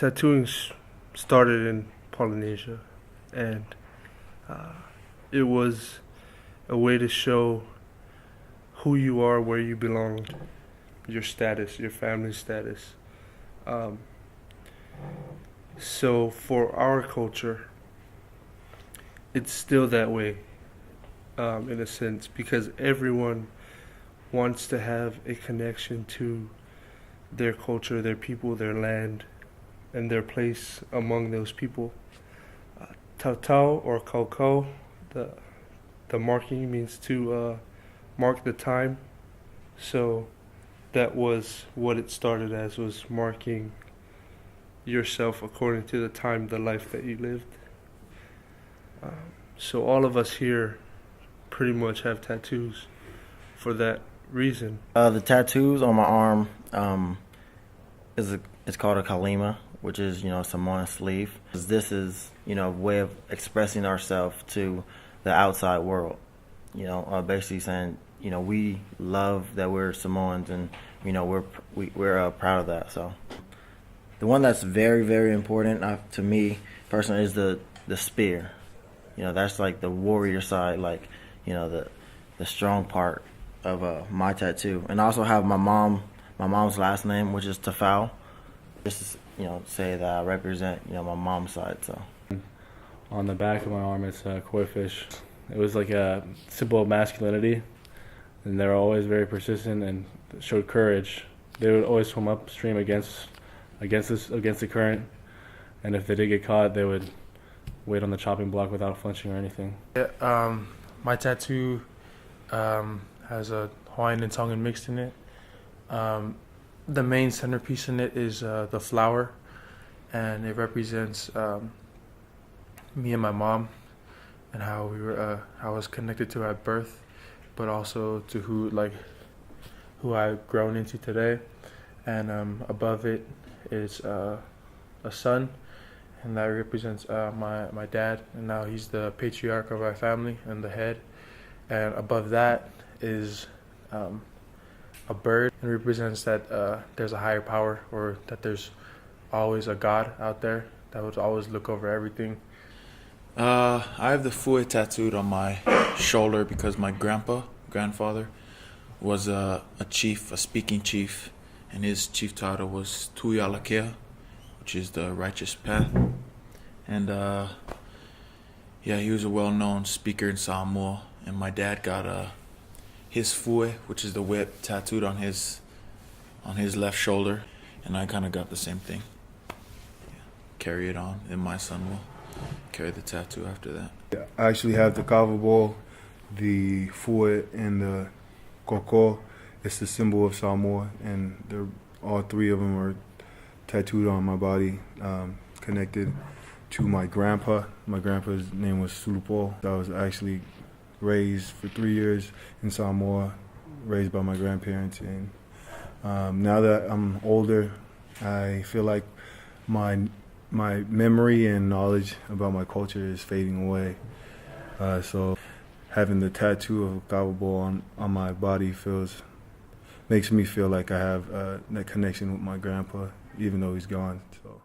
Tattooing started in Polynesia, and it was a way to show who you are, where you belong, your status, your family status. So for our culture, it's still that way, in a sense, because everyone wants to have a connection to their culture, their people, their land, and their place among those people. Tautau or Kaukau, the marking means to mark the time. So that was what it started as, was marking yourself according to the time, the life that you lived. So all of us here pretty much have tattoos for that reason. The tattoos on my arm it's called a kalima, which is, Samoan sleeve. This is, a way of expressing ourselves to the outside world. Basically saying, we love that we're Samoans, and we're proud of that. So the one that's very, very important to me personally is the spear. That's like the warrior side, like the strong part of my tattoo. And I also have my mom's last name, which is Tafau. Just to, say that I represent, my mom's side. So on the back of my arm, it's a koi fish. It was like a symbol of masculinity, and they were always very persistent and showed courage. They would always swim upstream against the current, and if they did get caught, they would wait on the chopping block without flinching or anything. Yeah, my tattoo has a Hawaiian and Tongan mixed in it. The main centerpiece in it is the flower, and it represents me and my mom, and how I was connected to her at birth, but also to who I've grown into today. And above it is a sun, and that represents my dad, and now he's the patriarch of our family and the head. And above that is a bird, and represents that there's a higher power, or that there's always a God out there that would always look over everything. I have the fue tattooed on my shoulder because my grandfather, was a chief, a speaking chief, and his chief title was Tuialakea, which is the righteous path. And he was a well-known speaker in Samoa, and my dad got his fue, which is the whip, tattooed on his left shoulder, and I kind of got the same thing. Carry it on, and my son will carry the tattoo after that. I actually have the kava ball, the fue, and the koko. It's the symbol of Samoa, and all three of them are tattooed on my body, connected to my grandpa. My grandpa's name was Sulupo. I was actually raised for 3 years in Samoa, raised by my grandparents. And now that I'm older, I feel like my memory and knowledge about my culture is fading away. So having the tattoo of a kava ball on my body makes me feel like I have that connection with my grandpa, even though he's gone. So.